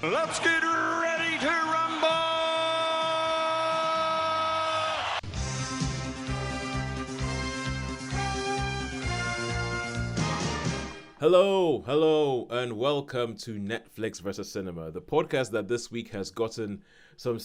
Let's get ready to rumble! Hello, and welcome to Netflix versus Cinema, the podcast that this week has gotten some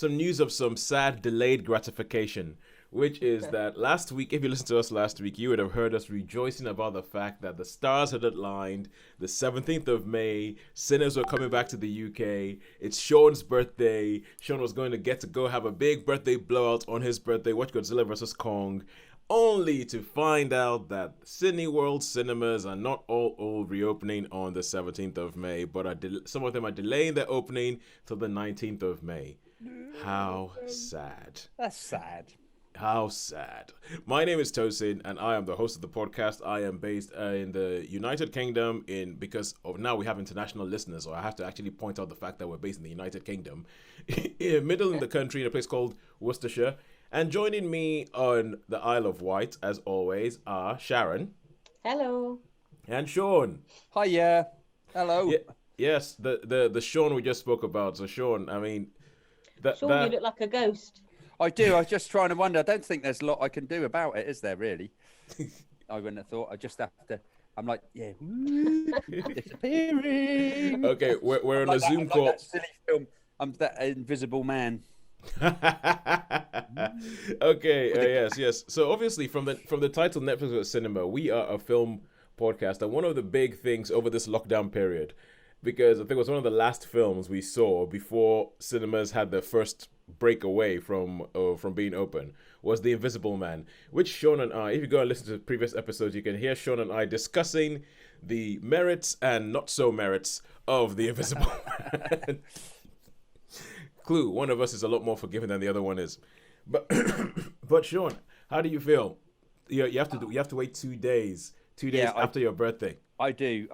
news of some sad delayed gratification, which is that last week, if you listened to us last week, you would have heard us rejoicing about the fact that the stars had aligned. The 17th of May, Sinners were coming back to the UK. It's Shaun's birthday. Shaun was going to get to go have a big birthday blowout on his birthday, watch Godzilla vs. Kong. Only to find out that Cineworld cinemas are not all reopening on the 17th of May, but some of them are delaying their opening till the 19th of May. How sad. That's sad. How sad. My name is Tosin, and I am the host of the podcast. I am based in the United Kingdom because now we have international listeners, so I have to actually point out the fact that we're based in the United Kingdom. Middle in the country, in a place called Worcestershire. And joining me on the Isle of Wight, as always, are Sharon. Hello. And Shaun. Hiya. Hello. Yes, the Shaun we just spoke about. So Shaun, I mean... Shaun, you look like a ghost. I do. I was just trying to wonder. I don't think there's a lot I can do about it, is there, really? I wouldn't have thought. I just have to... I'm like, yeah. Disappearing. Okay, we're on a Zoom call. Like that silly film. I'm that Invisible Man. Okay, yes. So obviously from the title Netflix versus Cinema, we are a film podcast, and one of the big things over this lockdown period, because I think it was one of the last films we saw before cinemas had their first break away from being open, was The Invisible Man, which Shaun and I, if you go and listen to previous episodes, you can hear Shaun and I discussing the merits and not so merits of The Invisible Man. Clue, one of us is a lot more forgiving than the other one is. But Shaun, how do you feel? You have to wait 2 days after your birthday. I do.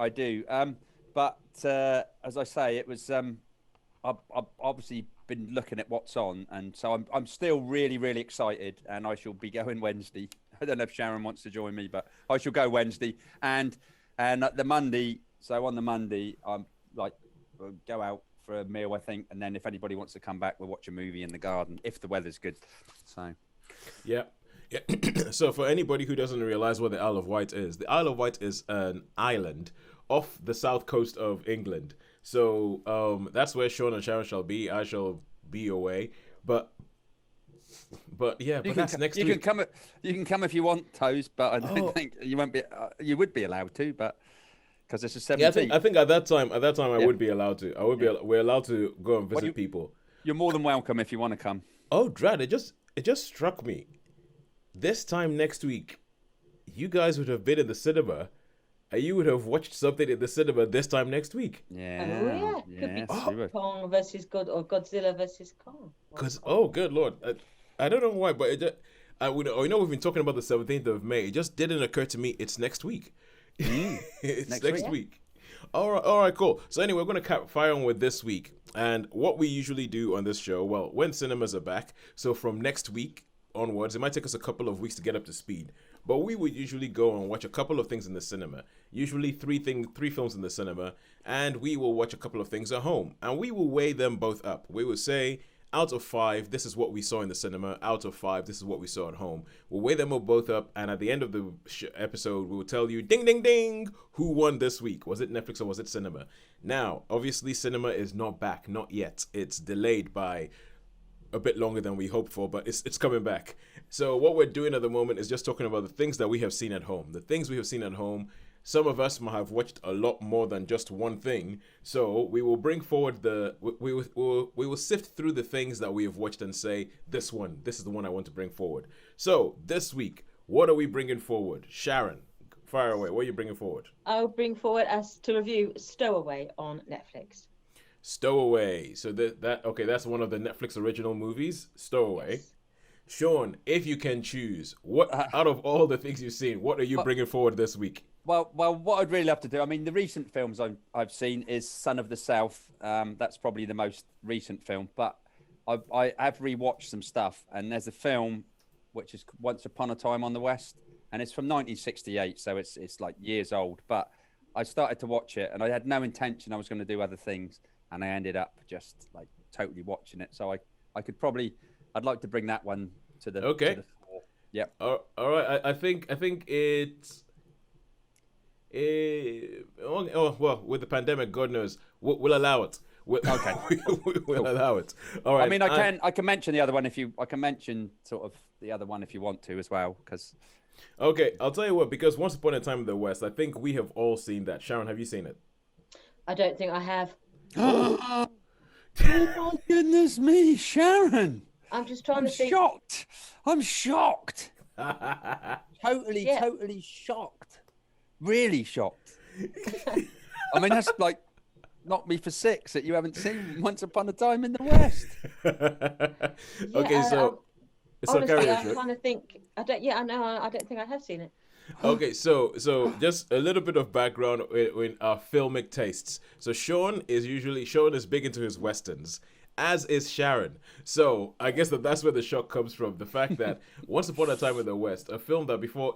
But as I say, it was I've obviously been looking at what's on, and so I'm still really, really excited, and I shall be going Wednesday. I don't know if Sharon wants to join me, but I shall go Wednesday, and the Monday. So on the Monday, I'm like, we'll go out for a meal, I think, and then if anybody wants to come back, we'll watch a movie in the garden if the weather's good. So, yeah. So for anybody who doesn't realize what the Isle of Wight is, the Isle of Wight is an island off the south coast of England. So that's where Shaun and Sharon shall be. I shall be away, but that's next week. You can come if you want, Toes, but I don't think you won't be. You would be allowed to, but. Because it's a 17th. Yeah, I think at that time I would be allowed to. We're allowed to go and visit people. You're more than welcome if you want to come. Oh, Drad, it just struck me. This time next week, you guys would have been in the cinema, and you would have watched something in the cinema this time next week. Yeah. Could be Kong versus God or Godzilla versus Kong. Oh, good Lord. I don't know why, but we've been talking about the 17th of May. It just didn't occur to me it's next week. It's next week. All right, cool. So anyway, we're going to fire on with this week. And what we usually do on this show, well, when cinemas are back, so from next week onwards, it might take us a couple of weeks to get up to speed. But we would usually go and watch a couple of things in the cinema. Usually three films in the cinema. And we will watch a couple of things at home. And we will weigh them both up. We will say, out of 5, this is what we saw in the cinema. Out of 5, this is what we saw at home. We'll weigh them all both up, and at the end of the episode, we will tell you, ding, ding, ding, who won this week. Was it Netflix or was it cinema? Now, obviously, cinema is not back, not yet. It's delayed by a bit longer than we hoped for, but it's coming back. So what we're doing at the moment is just talking about the things that we have seen at home. The things we have seen at home. Some of us might have watched a lot more than just one thing, so we will bring forward we will sift through the things that we have watched and say, this is the one I want to bring forward. So this week, what are we bringing forward? Sharon, fire away. What are you bringing forward? I'll bring forward as to review Stowaway on Netflix. Stowaway. So that's one of the Netflix original movies. Stowaway. Yes. Shaun, if you can choose, what out of all the things you've seen, what are you bringing forward this week? Well, what I'd really love to do, I mean, the recent films I've seen is Son of the South. That's probably the most recent film, but I have rewatched some stuff, and there's a film which is Once Upon a Time on the West, and it's from 1968, so it's like years old. But I started to watch it, and I had no intention I was going to do other things, and I ended up just like totally watching it. So I could probably, I'd like to bring that one to the Okay. to the fore. Yep. All right. I think it's. Well, with the pandemic, God knows, we'll allow it. Okay. We'll allow it. All right. I mean, I can mention the other one I can mention sort of the other one if you want to as well, because. Okay, I'll tell you what. Because Once Upon a Time in the West, I think we have all seen that. Sharon, have you seen it? I don't think I have. Oh my goodness me, Sharon! I'm just trying I'm to think. shocked. I'm shocked. Totally, Yeah. totally shocked. Really shocked. I mean, that's like knocked me for six that you haven't seen Once Upon a Time in the West. Okay, so Honestly, carry on, I'm Sharon. trying to think. I don't. Yeah, I know. I don't think I have seen it. Okay, so just a little bit of background in our filmic tastes. So Shaun is big into his westerns, as is Sharon. So I guess that's where the shock comes from. The fact that Once Upon a Time in the West, a film that before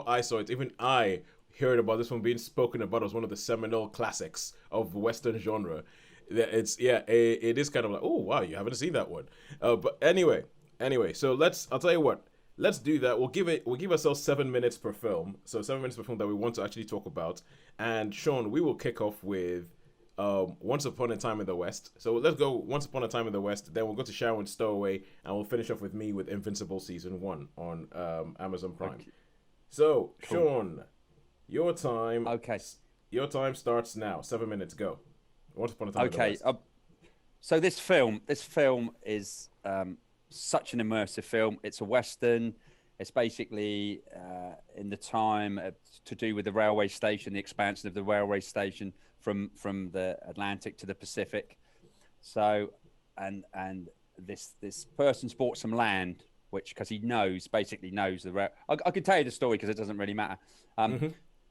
I saw it, even I heard about this one being spoken about as one of the seminal classics of the western genre. It is kind of like, oh wow, you haven't seen that one. But anyway, so I'll tell you what. Let's do that. We'll give ourselves 7 minutes per film. So 7 minutes per film that we want to actually talk about. And Shaun, we will kick off with Once Upon a Time in the West. So let's go Once Upon a Time in the West. Then we'll go to Sharon Stowaway, and we'll finish off with me with Invincible Season 1 on Amazon Prime. Okay. So Shaun, your time. Okay. Your time starts now. 7 minutes. Go. Once Upon a Time in the Okay. West. So this film is such an immersive film. It's a Western. It's basically in the time to do with the railway station, the expansion of the railway station from the Atlantic to the Pacific. So, and this person's bought some land, which because he basically knows the rail. I could tell you the story because it doesn't really matter.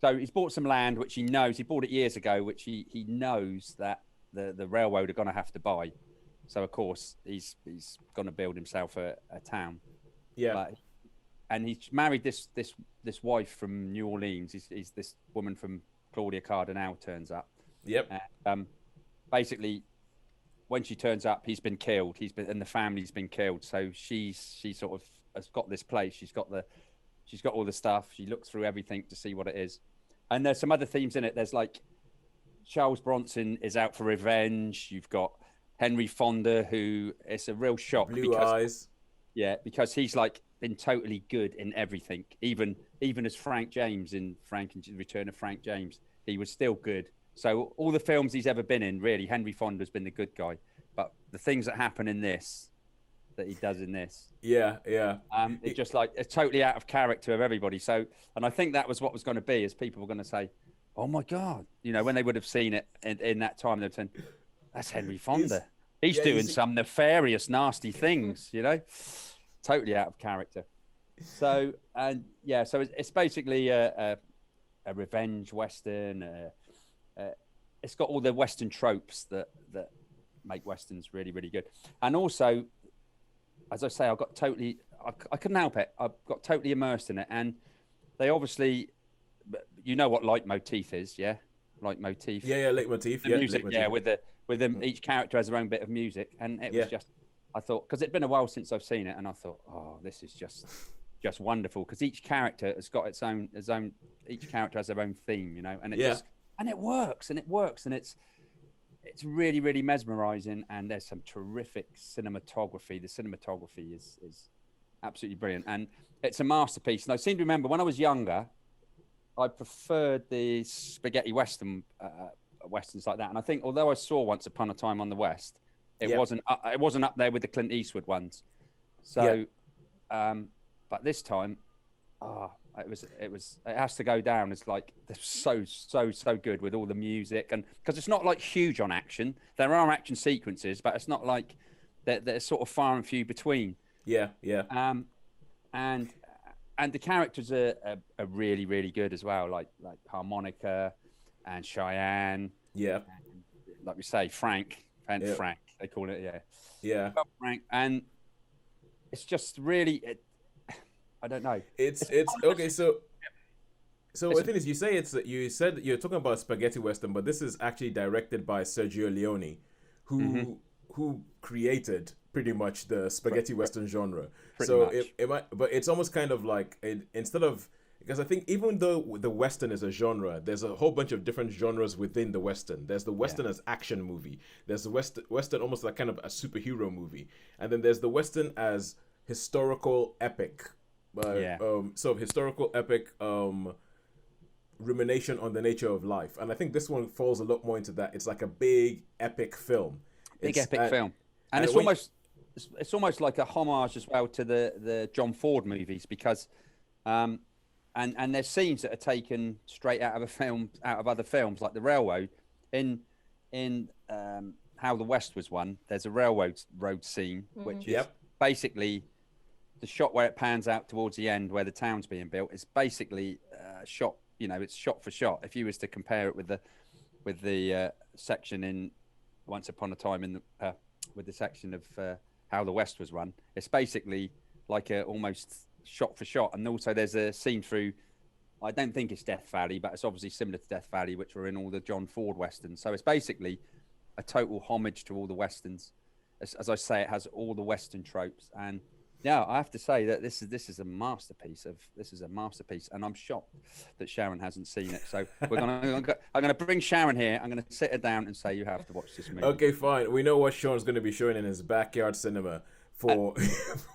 So he's bought some land, which he knows. He bought it years ago, which he knows that the railroad are going to have to buy. So of course he's going to build himself a town. Yeah. And he's married this wife from New Orleans. He's this woman from Claudia Cardinal turns up. Yep. Basically, when she turns up, he's been killed. And the family's been killed. So she sort of has got this place. She's got all the stuff. She looks through everything to see what it is. And there's some other themes in it. There's like Charles Bronson is out for revenge. You've got Henry Fonda, who it's a real shock. Blue eyes. Yeah, because he's like been totally good in everything. Even as Frank James in Frank and Return of Frank James, he was still good. So all the films he's ever been in, really, Henry Fonda's been the good guy. But the things that happen in this, that he does in this, yeah, it's just like it's totally out of character of everybody. So, and I think that was what was going to be, is people were going to say, "Oh my God," when they would have seen it in that time, they'd say, "That's Henry Fonda. He's doing some nefarious, nasty things," totally out of character. So, so it's basically a revenge Western. It's got all the Western tropes that make Westerns really, really good. And also, as I say, I couldn't help it. I got totally immersed in it. And they obviously, what leitmotif is, yeah? Leitmotif. Yeah, leitmotif. The music, leitmotif. with them, each character has their own bit of music. And it was just, I thought, because it'd been a while since I've seen it, and I thought, oh, this is just wonderful, because each character has got its own, each character has their own theme, and it works, and it's really, really mesmerizing, and there's some terrific cinematography. The cinematography is absolutely brilliant, and it's a masterpiece. And I seem to remember when I was younger, I preferred the spaghetti westerns like that. And I think although I saw Once Upon a Time on the West, it wasn't up there with the Clint Eastwood ones. So, but this time, it has to go down. It's like they're so good with all the music, and because it's not like huge on action. There are action sequences, but it's not like they're sort of far and few between. Yeah. And the characters are really, really good as well, like Harmonica and Cheyenne. Yeah. And, like we say, Frank they call it. Yeah. Frank, and it's just really. I don't know. It's okay. So So the thing is, you said you're talking about spaghetti western, but this is actually directed by Sergio Leone, who created pretty much the spaghetti western genre. So but it's almost kind of like instead of, because I think even though the western is a genre, there's a whole bunch of different genres within the western. There's the western as action movie. There's the western almost like kind of a superhero movie, and then there's the western as historical epic. So historical epic. Rumination on the nature of life, and I think this one falls a lot more into that. It's like a big epic film. Film, and it's almost like a homage as well to the John Ford movies, because and there's scenes that are taken straight out of other films, like the railroad in How the West Was Won. There's a road scene, which is basically the shot where it pans out towards the end where the town's being built. It's basically shot. It's shot for shot. If you was to compare it with the section in Once Upon a Time with the section of How the West Was Run, it's basically like a almost shot for shot. And also there's a scene through, I don't think it's Death Valley, but it's obviously similar to Death Valley, which were in all the John Ford westerns. So it's basically a total homage to all the westerns. As I say, it has all the western tropes. And yeah, I have to say that this is a masterpiece, and I'm shocked that Sharon hasn't seen it. So I'm gonna bring Sharon here. I'm gonna sit her down and say you have to watch this movie. Okay, fine. We know what Sean's gonna be showing in his backyard cinema for.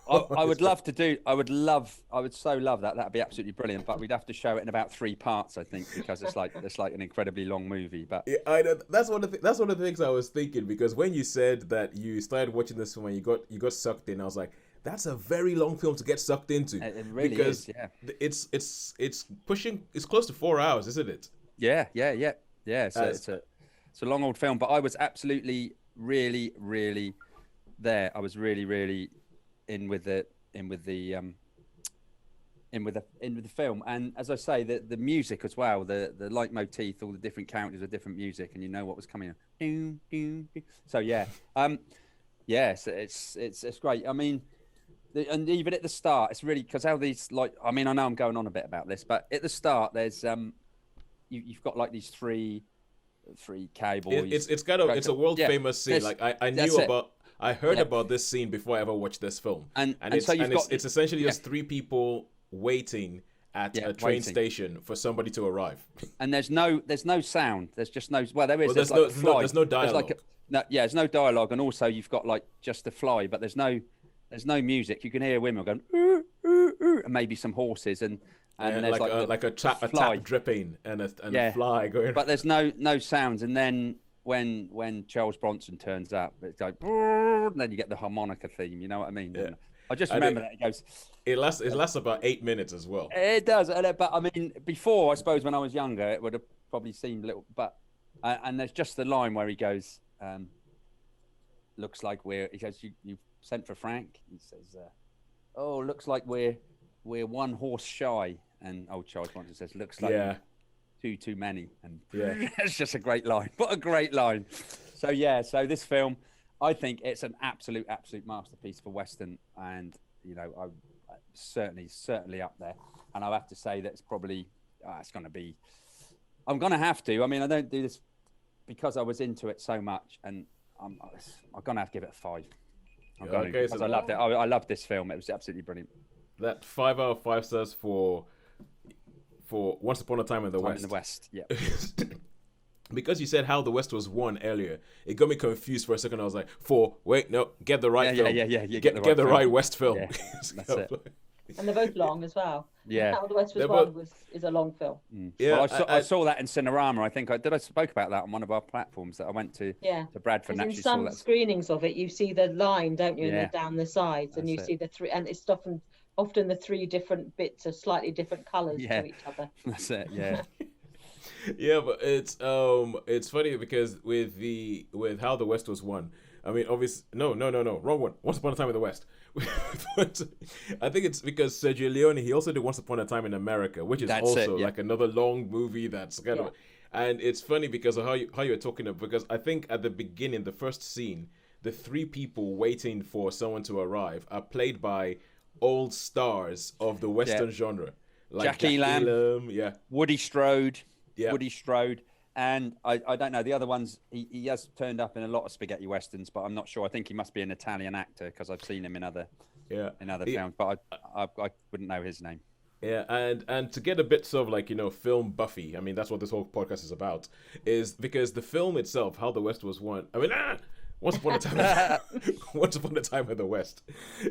I would love to do. I would so love that. That'd be absolutely brilliant. But we'd have to show it in about 3 parts, I think, because it's like an incredibly long movie. But yeah, I know that's one of the things I was thinking, because when you said that you started watching this film and you got sucked in, I was like, that's a very long film to get sucked into. It really is, yeah. It's close to 4 hours, isn't it? Yeah. It's a long old film, but I was absolutely really, really there. I was really, really in with the film. And as I say, the music as well, the leitmotif, all the different characters with different music, and you know what was coming on. So yeah, it's great. I mean. And even at the start, it's really, because how these, like, I mean, I know I'm going on a bit about this, but at the start, there's you've got like these three cowboys. It's a world famous scene. Like I heard about this scene before I ever watched this film, and it's essentially just 3 people waiting at a train station for somebody to arrive. And there's no sound. There's just no. Well, there is. There's no dialogue. There's no dialogue, and also you've got like just the fly, but there's no music. You can hear women going ooh, ooh, ooh, and maybe some horses and there's like a tap dripping and a fly going. But there's no sounds. And then when Charles Bronson turns up, it's like, and then you get the harmonica theme. You know what I mean? Yeah. I just remember that it goes. It lasts about 8 minutes as well. It does, but I mean, before, I suppose when I was younger, it would have probably seemed a little. But and there's just the line where he goes, "Looks like he goes, you sent for Frank." He says, "Oh, looks like we're 1 horse shy." And old Charles Bronson says, "Looks like too many." And it's just a great line. What a great line. So this film, I think it's an absolute masterpiece for Western, and I certainly up there. And I have to say that it's probably it's going to be. I'm going to have to. I mean, I don't do this because I was into it so much, and I'm going to have to give it a 5. Because I loved it. I loved this film. It was absolutely brilliant. That 5 out of 5 stars for Once Upon a Time in the West. In the West, yeah. Because you said How the West Was Won earlier, it got me confused for a second. I was like, get the right film. Get the right West film. Yeah, that's it. And they're both long as well. Yeah. How the West Was Won is a long film. Yeah, well, I saw that in Cinerama. I think I spoke about that on one of our platforms that I went to Bradford. And in some screenings of it, you see the line, don't you, down the sides, and you see the 3, and it's often the 3 different bits are slightly different colours to each other. That's it. Yeah. Yeah, but it's funny because with How the West Was Won, I mean, obviously, no, wrong one. Once Upon a Time in the West. But I think it's because Sergio Leone, he also did Once Upon a Time in America, which is like another long movie that's kind of. And it's funny because of how you were talking about, because I think at the beginning, the first scene, the 3 people waiting for someone to arrive are played by old stars of the Western genre. like Jackie Elam. Yeah, Woody Strode. yeah. Woody Strode. And I don't know the other ones. He has turned up in a lot of spaghetti westerns, but I'm not sure. I think he must be an Italian actor because I've seen him in other Yeah. films, but I wouldn't know his name. Yeah, and to get a bit sort of like, film buffy, I mean, that's what this whole podcast is about, is because the film itself, How the West Was Won, I mean, Once Upon a Time, Once Upon a Time in the West.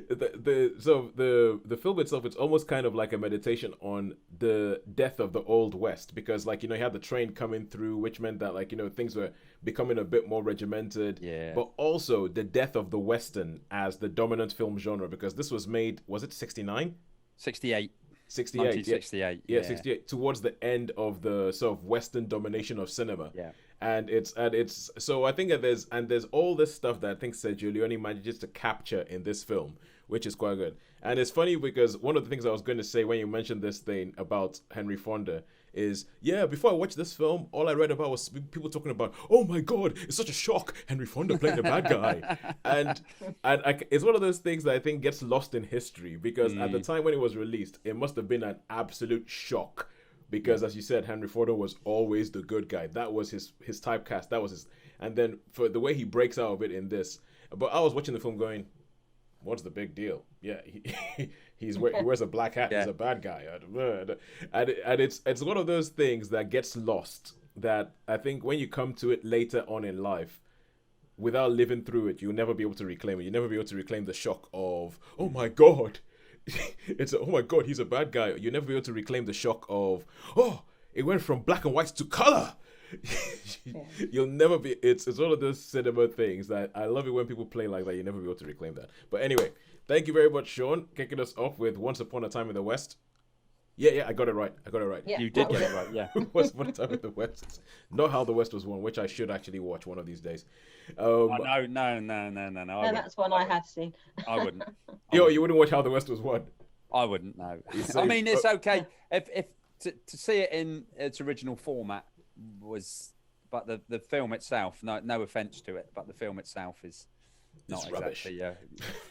The film itself, it's almost kind of like a meditation on the death of the Old West, because like, you had the train coming through, which meant that like, things were becoming a bit more regimented. Yeah. But also the death of the Western as the dominant film genre, because this was made, was it 69? 68. 68, 1968. yeah, 68, towards the end of the sort of Western domination of cinema. Yeah. And it's so I think that there's all this stuff that I think Sergio Leone manages to capture in this film, which is quite good. And it's funny because one of the things I was going to say when you mentioned this thing about Henry Fonda is, before I watched this film, all I read about was people talking about, oh my God, it's such a shock, Henry Fonda playing the bad guy. and it's one of those things that I think gets lost in history, because at the time when it was released, it must have been an absolute shock. Because as you said, Henry Fonda was always the good guy. That was his typecast. That was his, and then for the way he breaks out of it in this. But I was watching the film going, what's the big deal? Yeah, he wears a black hat. Yeah. He's a bad guy. And it's one of those things that gets lost, that I think when you come to it later on in life, without living through it, you'll never be able to reclaim it. You'll never be able to reclaim the shock of, oh my God, oh my God, he's a bad guy. You'll never be able to reclaim the shock of, oh, it went from black and white to color. You'll never be. It's one of those cinema things that I love it when people play like that. You'll never be able to reclaim that. But anyway, thank you very much, Shaun, kicking us off with Once Upon a Time in the West. Yeah, I got it right. Yeah, you did get it right. Yeah. Once Upon a Time in the West, not How the West Was Won, which I should actually watch one of these days. No. That's one I have seen. I wouldn't. You wouldn't watch How the West Was Won? I wouldn't. No. I mean, it's okay if to see it in its original format was, but the film itself, no offense to it, but the film itself is not exactly.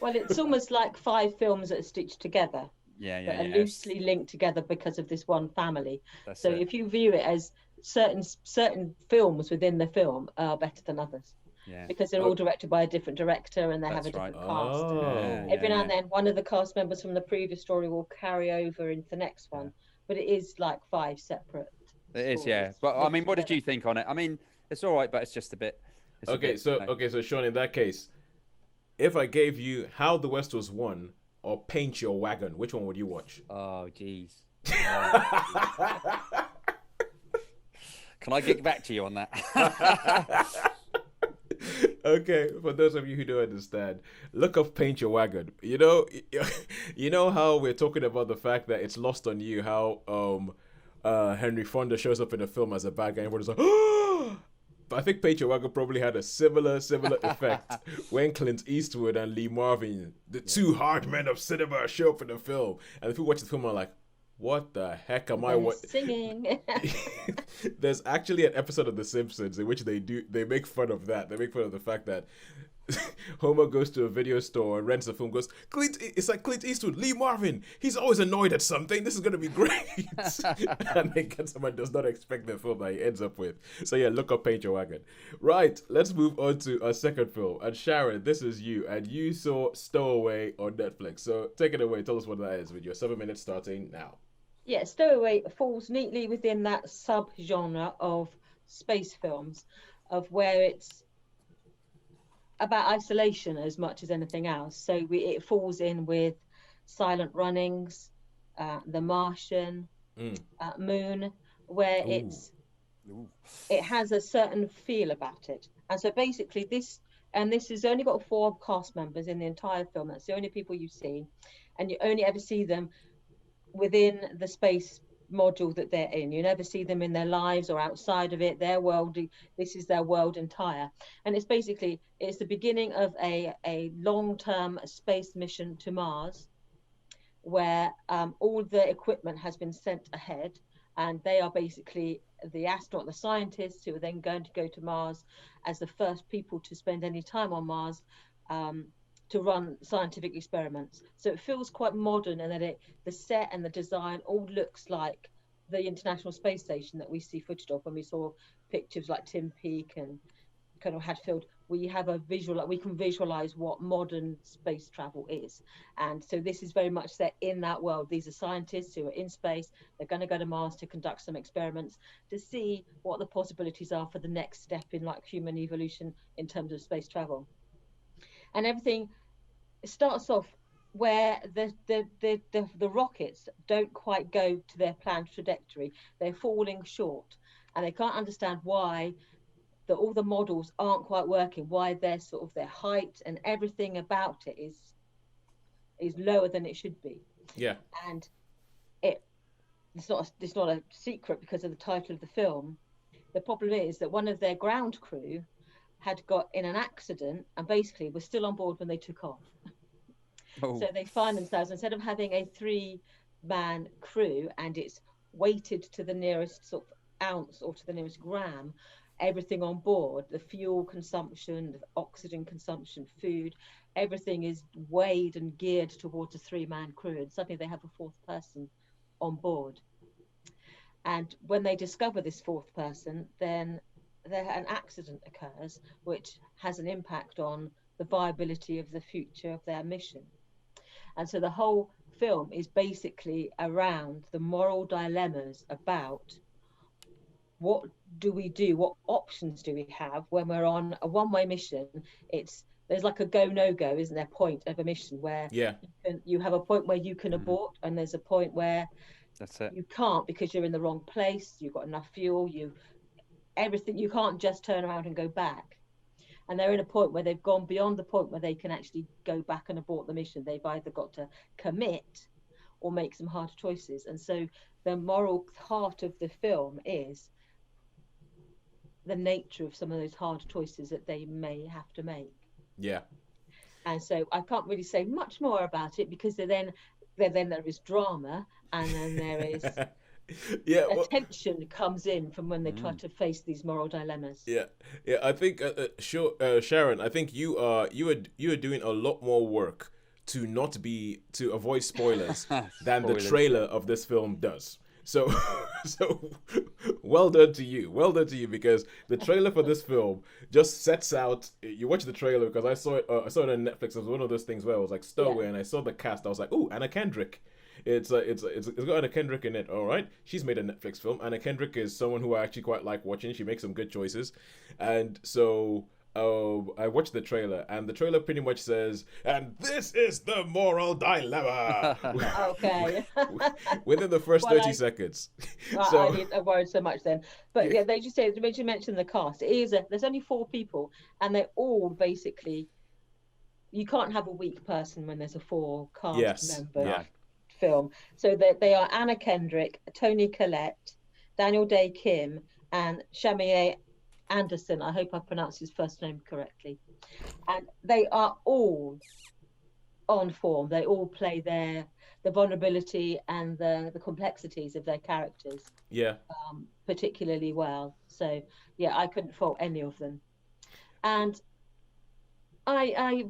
Well, it's almost like 5 films that are stitched together. That are loosely linked together because of this one family. So if you view it as certain films within the film are better than others. Yeah. Because they're all directed by a different director and they have a different cast. Every now and then, one of the cast members from the previous story will carry over into the next one, but it is like 5 separate. It is, yeah. But I mean, what did you think on it? I mean, it's all right, but it's just a bit. So Shaun, in that case, if I gave you How the West Was Won or Paint Your Wagon, which one would you watch? Oh, jeez. Can I get back to you on that? Okay, for those of you who don't understand, look up Paint Your Wagon. You know how we're talking about the fact that it's lost on you how Henry Fonda shows up in the film as a bad guy and everyone's like, oh! But I think Paint Your Wagon probably had a similar effect when Clint Eastwood and Lee Marvin, the two hard men of cinema, show up in the film, and the people watch the film are like, what the heck am I singing? There's actually an episode of The Simpsons in which they make fun of that. They make fun of the fact that Homer goes to a video store and rents a film, goes, it's like Clint Eastwood, Lee Marvin, he's always annoyed at something, this is going to be great. And then someone does not expect the film that he ends up with. So yeah, look up Paint Your Wagon. Right, let's move on to our second film. And Sharon, this is you, and you saw Stowaway on Netflix. So take it away, tell us what that is with your 7 minutes starting now. Yeah, Stowaway falls neatly within that sub-genre of space films, of where it's about isolation as much as anything else. So it falls in with Silent Runnings, The Martian, Moon, where it has a certain feel about it. And so basically this has only got 4 cast members in the entire film. That's the only people you see, and you only ever see them within the space module that they're in. You never see them in their lives or outside of it. Their world, this is their world entire. And it's the beginning of a long-term space mission to Mars, where all the equipment has been sent ahead, and they are basically the astronaut, the scientists who are then going to go to Mars as the first people to spend any time on Mars, to run scientific experiments. So it feels quite modern, and that the set and the design all looks like the International Space Station that we see footage of when we saw pictures like Tim Peake and kind of Hadfield. We have a visual, we can visualize what modern space travel is. And so this is very much set in that world. These are scientists who are in space. They're going to go to Mars to conduct some experiments to see what the possibilities are for the next step in like human evolution in terms of space travel. And everything starts off where the rockets don't quite go to their planned trajectory. They're falling short, and they can't understand why all the models aren't quite working, why their height and everything about it is lower than it should be. Yeah. And it's not a secret because of the title of the film. The problem is that one of their ground crew had got in an accident and basically was still on board when they took off. Oh. So they find themselves, instead of having a 3-man crew and it's weighted to the nearest sort of ounce or to the nearest gram, everything on board, the fuel consumption, the oxygen consumption, food, everything is weighed and geared towards a 3-man crew, and suddenly they have a 4th person on board. And when they discover this 4th person, then an accident occurs which has an impact on the viability of the future of their mission. And so the whole film is basically around the moral dilemmas about what do we do, what options do we have when we're on a one-way mission. There's like a go no go, isn't there, point of a mission where you have a point where you can abort, and there's a point where you can't because you're in the wrong place, you've got enough fuel, everything, you can't just turn around and go back. And they're in a point where they've gone beyond the point where they can actually go back and abort the mission. They've either got to commit or make some hard choices. And so the moral heart of the film is the nature of some of those hard choices that they may have to make. Yeah. And so I can't really say much more about it because then there is drama, and then there is tension comes in from when they try to face these moral dilemmas. Yeah. I think Sharon, I think you are doing a lot more work to avoid spoilers than the trailer of this film does. So well done to you, because the trailer for this film just sets out. You watch the trailer because I saw it on Netflix. It was one of those things where I was like Stowaway, and I saw the cast. I was like, ooh, Anna Kendrick. It's got Anna Kendrick in it. All right, she's made a Netflix film. Anna Kendrick is someone who I actually quite like watching. She makes some good choices, and so I watched the trailer, and the trailer pretty much says, "And this is the moral dilemma." Okay. Within the first 30 seconds. I didn't worry so much then, but yeah, they just say, when you mentioned the cast, there's only 4 people, and they're all basically. You can't have a weak person when there's a 4 cast member. Film. So they are Anna Kendrick, Toni Collette, Daniel Day Kim, and Shamier Anderson. I hope I pronounced his first name correctly. And they are all on form. They all play the vulnerability and the complexities of their characters. Particularly well. So I couldn't fault any of them. And I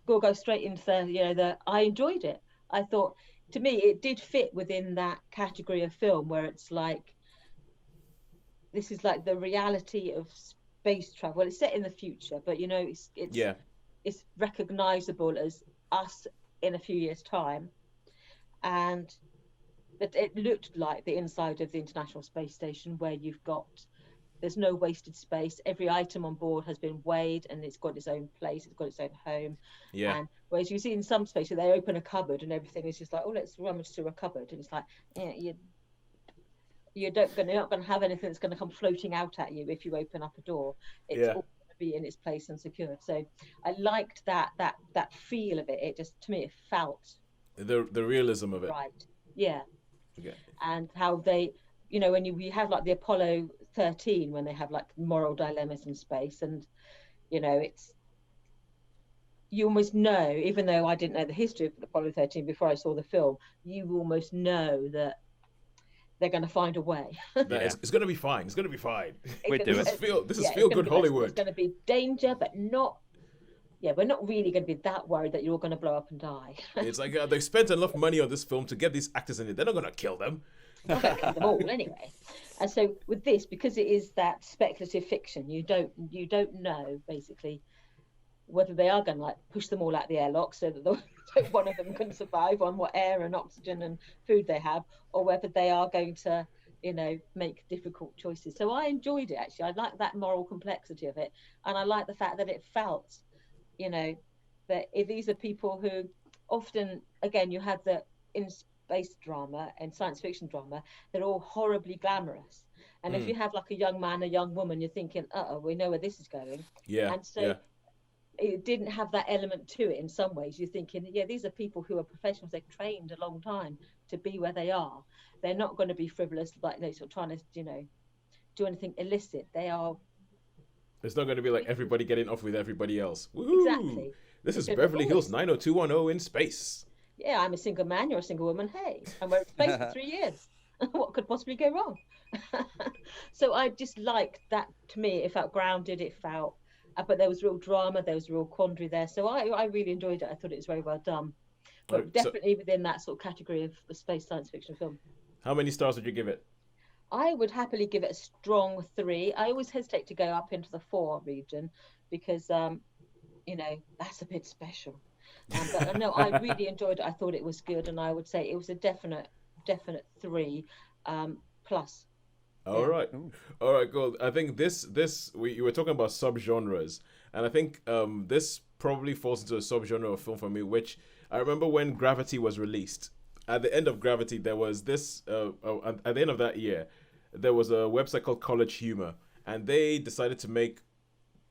will go straight into I enjoyed it. I thought, to me, it did fit within that category of film where it's like, this is like the reality of space travel. Well, it's set in the future, but it's recognizable as us in a few years' time, and it looked like the inside of the International Space Station, where there's no wasted space. Every item on board has been weighed, and it's got its own place. It's got its own home. Yeah. And whereas you see in some spaces, they open a cupboard and everything is just like, oh, let's rummage through a cupboard, and it's like, you're not going to have anything that's going to come floating out at you if you open up a door. It's all going to be in its place and secured. So I liked that feel of it. It just, to me, it felt the realism of it. Right. Yeah. Okay. And how they, when we have like the Apollo 13, when they have like moral dilemmas in space, and it's, you almost know, even though I didn't know the history of Apollo 13 before I saw the film, you almost know that they're going to find a way. It's going to be fine. We're doing it. This is feel good Hollywood. It's going to be danger, but not yeah, we're not really going to be that worried that you're all going to blow up and die. It's like they spent enough money on this film to get these actors in it. They're not going to kill them. We're going to kill them all anyway. And so with this, because it is that speculative fiction, you don't know basically whether they are going to like push them all out the airlock so that one of them can survive on what air and oxygen and food they have, or whether they are going to, make difficult choices. So I enjoyed it, actually. I like that moral complexity of it. And I like the fact that it felt, that if these are people who often, again, you have in space drama and science fiction drama, they're all horribly glamorous. And if you have like a young man, a young woman, you're thinking, we know where this is going. Yeah. And so it didn't have that element to it in some ways. You're thinking, these are people who are professionals. They've trained a long time to be where they are. They're not going to be frivolous, like they sort of trying to, do anything illicit. They are. It's not going to be like everybody getting off with everybody else. Woo-hoo! Exactly. This is Beverly Hills 90210 in space. Yeah, I'm a single man, you're a single woman. Hey, and we're in space for 3 years. What could possibly go wrong? So I just liked that. To me, it felt grounded. It felt, but there was real drama. There was real quandary there. So I really enjoyed it. I thought it was very well done. But definitely within that sort of category of a space science fiction film. How many stars would you give it? I would happily give it a strong 3. I always hesitate to go up into the 4 region because, that's a bit special. But no, I really enjoyed it. I thought it was good, and I would say it was a definite 3 plus. All right, cool. I think you were talking about subgenres, and I think this probably falls into a subgenre of film for me, which I remember when Gravity was released. At the end of Gravity, there was this. At the end of that year, there was a website called College Humor, and they decided to make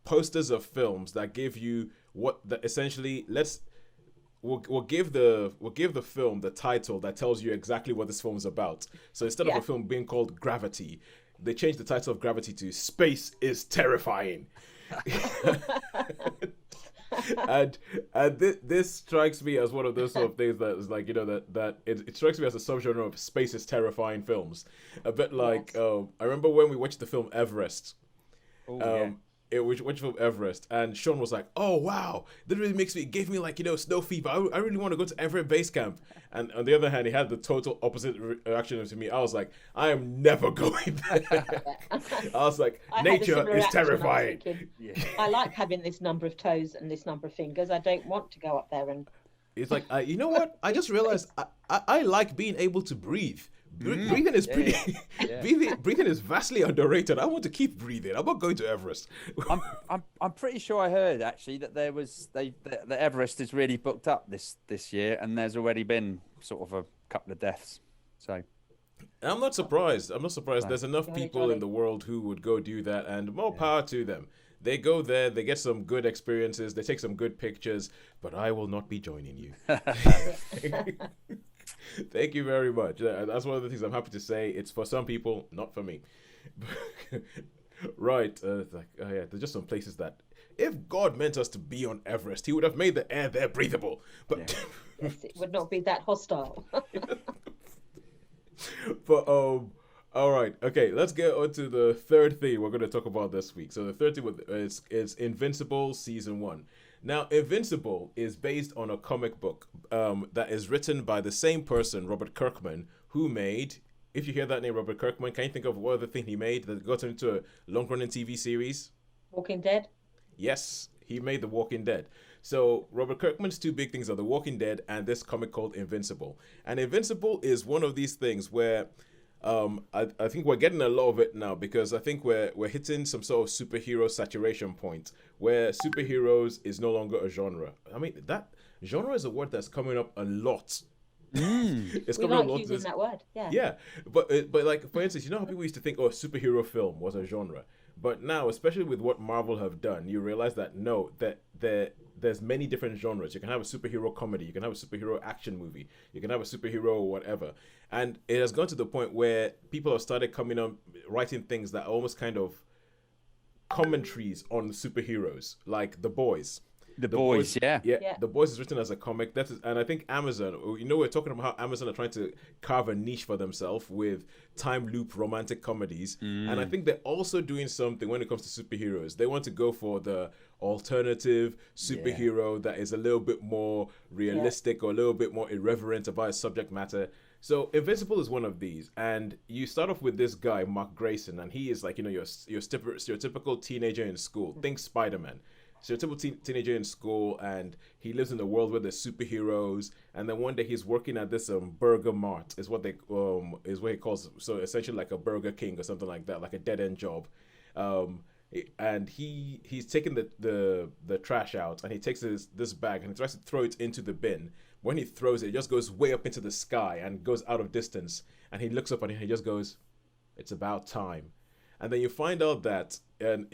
posters of films that give you essentially we'll give the film the title that tells you exactly what this film is about. So instead of a film being called Gravity, they changed the title of Gravity to Space is Terrifying. and this strikes me as one of those sort of things that is like, that it strikes me as a subgenre of Space is Terrifying films. A bit like, I remember when we watched the film Everest. Which film Everest, and Shaun was like, "Oh wow, that really gave me like snow fever. I really want to go to Everest Base Camp." And on the other hand, he had the total opposite reaction to me. I was like, "I am never going there." I was like, "Nature is terrifying." I like having this number of toes and this number of fingers. I don't want to go up there and. It's like, you know what? I just realized I like being able to breathe. Breathing is pretty. Breathing is vastly underrated. I want to keep breathing. I'm not going to Everest. I'm pretty sure I heard actually that that Everest is really booked up this year, and there's already been sort of a couple of deaths. So I'm not surprised. There's enough people in the world who would go do that, and more power to them. They go there, they get some good experiences, they take some good pictures, but I will not be joining you. Thank you very much. That's one of the things I'm happy to say. It's for some people, not for me. Right. There's just some places that, if God meant us to be on Everest, he would have made the air there breathable. But yes, it would not be that hostile. But all right. Okay, let's get on to the third thing we're going to talk about this week. So the third thing is Invincible Season 1. Now, Invincible is based on a comic book that is written by the same person, Robert Kirkman, who made, if you hear that name, Robert Kirkman, can you think of what other thing he made that got him into a long-running TV series? Walking Dead? Yes, he made The Walking Dead. So Robert Kirkman's two big things are The Walking Dead and this comic called Invincible. And Invincible is one of these things where I think we're getting a lot of it now, because I think we're hitting some sort of superhero saturation point where superheroes is no longer a genre. I mean, that genre is a word that's coming up a lot. It's coming up a lot. Using that word. Yeah, but like, for instance, you know how people used to think, oh, superhero film was a genre, but now, especially with what Marvel have done, you realize that no, that there's many different genres. You can have a superhero comedy, you can have a superhero action movie, you can have a superhero whatever. And it has gone to the point where people have started coming on, writing things that are almost kind of commentaries on superheroes, like The Boys. The Boys, yeah. The Boys is written as a comic. And I think Amazon, we're talking about how Amazon are trying to carve a niche for themselves with time loop romantic comedies. And I think they're also doing something when it comes to superheroes. They want to go for the alternative superhero that is a little bit more realistic or a little bit more irreverent about its subject matter. So Invincible is one of these, and you start off with this guy, Mark Grayson, and he is like, you know, your typical teenager in school. Think Spider-Man. So a typical teenager in school, and he lives in a world where there's superheroes. And then one day he's working at this Burger Mart, is what he calls, so essentially like a Burger King or something like that, like a dead end job. And he's taking the trash out, and he takes this bag and he tries to throw it into the bin. When he throws it, it just goes way up into the sky and goes out of distance. And he looks up and he just goes, "It's about time." And then you find out that, and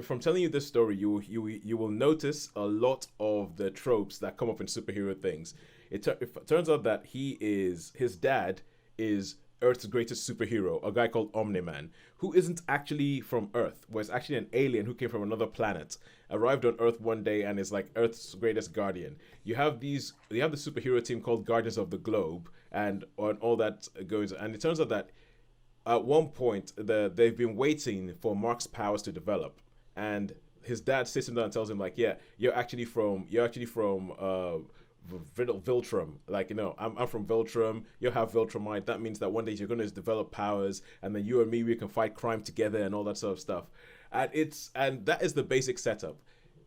from telling you this story, you will notice a lot of the tropes that come up in superhero things. It turns out that his dad is Earth's greatest superhero, a guy called Omni-Man, who isn't actually from Earth, was actually an alien who came from another planet, arrived on Earth one day and is like Earth's greatest guardian. You have the superhero team called Guardians of the Globe, and all that goes. And it turns out that at one point they've been waiting for Mark's powers to develop, and his dad sits him down and tells him like, "Yeah, you're actually from Viltrum, like, you know, I'm from Viltrum, you have Viltrumite, that means that one day you're going to develop powers, and then you and me, we can fight crime together," and all that sort of stuff. And that is the basic setup.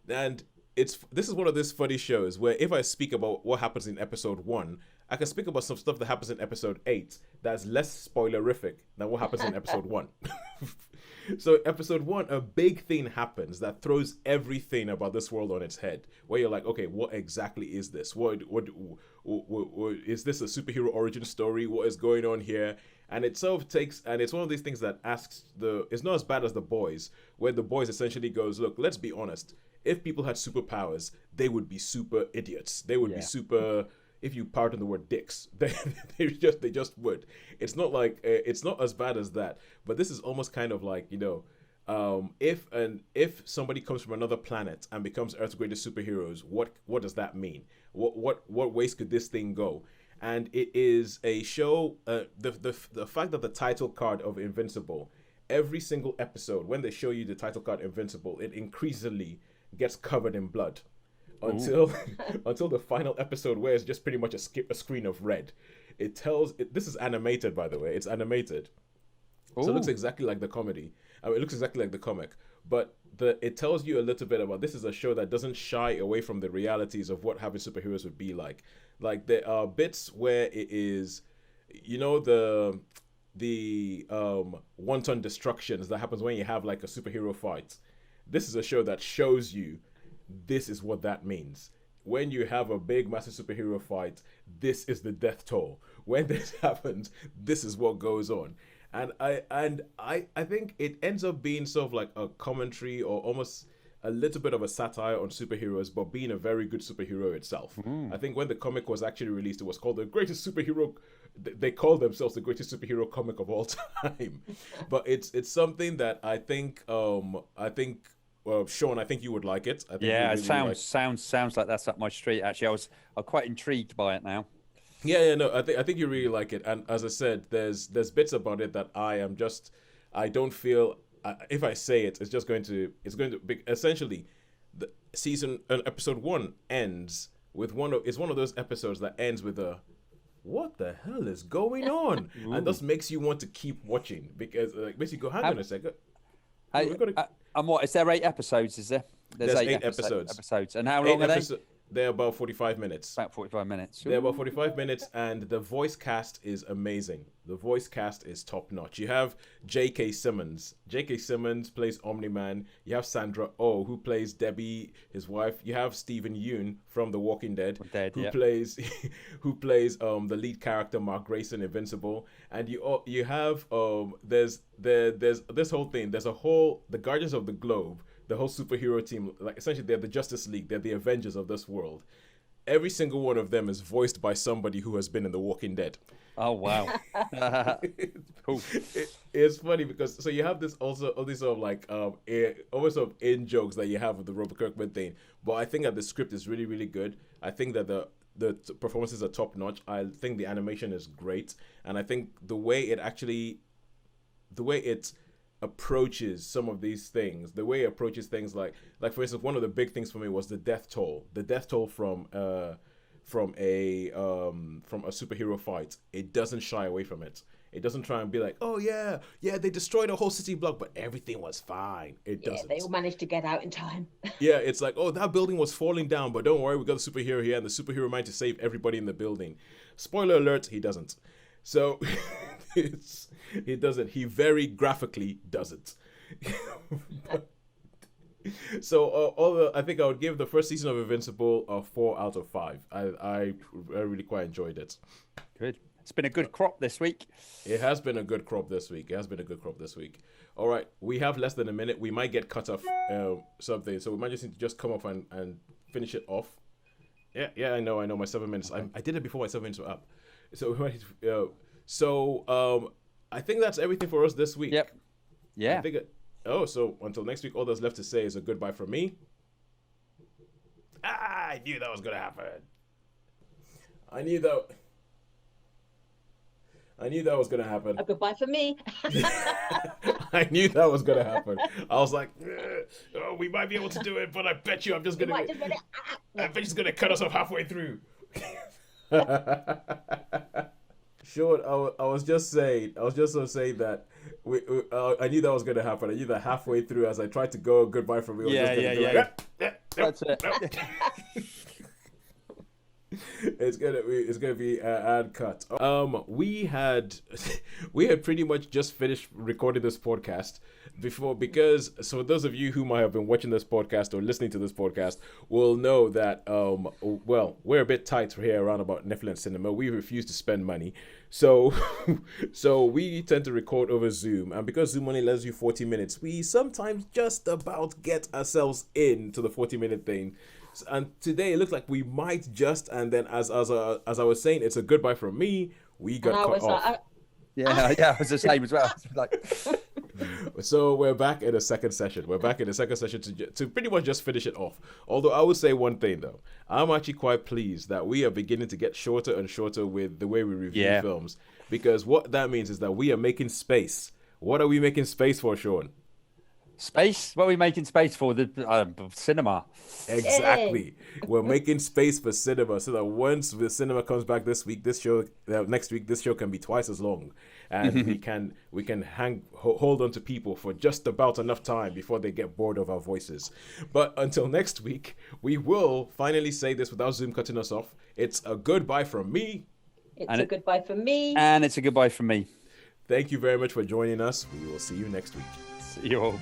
And this is one of those funny shows where if I speak about what happens in episode 1, I can speak about some stuff that happens in episode 8 that's less spoilerific than what happens in episode 1. So episode 1, a big thing happens that throws everything about this world on its head, where you're like, okay, what exactly is this? What is this, a superhero origin story? What is going on here? And it sort of takes, and it's one of these things that asks it's not as bad as The Boys, where The Boys essentially goes, look, let's be honest. If people had superpowers, they would be super idiots. They would be super, if you pardon the word, dicks. They just would. It's not like, it's not as bad as that. But this is almost kind of like, you know, if somebody comes from another planet and becomes Earth's greatest superheroes, what does that mean? What ways could this thing go? And it is a show. The fact that the title card of Invincible, every single episode, when they show you the title card Invincible, it increasingly gets covered in blood until the final episode, where it's just pretty much a screen of red. This is animated, by the way. It's animated. So it looks exactly like the comedy. I mean, it looks exactly like the comic. But it tells you a little bit about, this is a show that doesn't shy away from the realities of what having superheroes would be like. Like, there are bits where it is, you know, the wanton destructions that happens when you have like a superhero fight. This is a show that shows you this is what that means. When you have a big, massive superhero fight, this is the death toll. When this happens, this is what goes on. And I think it ends up being sort of like a commentary, or almost a little bit of a satire on superheroes, but being a very good superhero itself. I think when the comic was actually released, it was called the greatest superhero. They called themselves the greatest superhero comic of all time. But it's something that I think Shaun, I think you would like it. I think it sounds like that's up my street. Actually, I'm quite intrigued by it now. No, I think you really like it. And as I said, there's bits about it that I don't feel, if I say it, it's going to be essentially the episode 1 ends with one of those episodes that ends with a, what the hell is going on? And this makes you want to keep watching, because makes you go, hang on a second. And what, is there 8 episodes, is there? There's 8 episodes. And how long are they? They're about 45 minutes. About 45 minutes. They're about 45 minutes, and the voice cast is amazing. The voice cast is top notch. You have J.K. Simmons. J.K. Simmons plays Omni-Man. You have Sandra Oh, who plays Debbie, his wife. You have Stephen Yeun from The Walking Dead, who plays the lead character Mark Grayson, Invincible. And you have there's this whole thing. There's the Guardians of the Globe. The whole superhero team, like, essentially they're the Justice League, they're the Avengers of this world. Every single one of them is voiced by somebody who has been in The Walking Dead. Oh, wow. Cool. It's funny because, so you have all these sort of like, almost sort of in-jokes that you have with the Robert Kirkman thing. But I think that the script is really, really good. I think that the performances are top-notch. I think the animation is great. And I think the way it approaches some of these things, the way he approaches things like for instance, one of the big things for me was the death toll from a superhero fight. It doesn't shy away from it. It doesn't try and be like, oh yeah, they destroyed a whole city block, but everything was fine. It doesn't. They all managed to get out in time. Yeah, it's like, oh, that building was falling down, but don't worry, we got the superhero here, and the superhero managed to save everybody in the building. Spoiler alert, he doesn't. So he doesn't. He very graphically doesn't. So I think I would give the first season of Invincible a 4 out of 5. I really quite enjoyed it. Good. It's been a good crop this week. It has been a good crop this week. All right, we have less than a minute. We might get cut off something, so we might just need to just come up and finish it off. Yeah, I know. My 7 minutes. I did it before my 7 minutes were up. So we might. I think that's everything for us this week. Yep. Yeah. So until next week, all that's left to say is a goodbye from me. I knew that was gonna happen. I knew that was gonna happen. A goodbye for me. I knew that was gonna happen. I was like, oh, we might be able to do it, but I bet you I bet he's gonna cut us off halfway through. Shaun, I was just saying that I knew that was gonna happen. I knew that halfway through, as I tried to go goodbye from me. Yeah. That's it. It's gonna be an ad cut. We had pretty much just finished recording this podcast before, because so those of you who might have been watching this podcast or listening to this podcast will know that we're a bit tight here around about Netflix Cinema. We refuse to spend money, so we tend to record over Zoom, and because Zoom only lets you 40 minutes, we sometimes just about get ourselves into the 40-minute thing. And today it looks like we might just, and then as I was saying, it's a goodbye from me. We got cut off. I was the same as well. So we're back in a second session. To pretty much just finish it off. Although I would say one thing though, I'm actually quite pleased that we are beginning to get shorter and shorter with the way we review films, because what that means is that we are making space. What are we making space for, Shaun? Space? What are we making space for? The cinema. Exactly. We're making space for cinema, so that once the cinema comes back next week, this show can be twice as long, and we can hold on to people for just about enough time before they get bored of our voices. But until next week, we will finally say this without Zoom cutting us off. It's a goodbye from me. It's a goodbye from me. And it's a goodbye from me. Thank you very much for joining us. We will see you next week. See you all.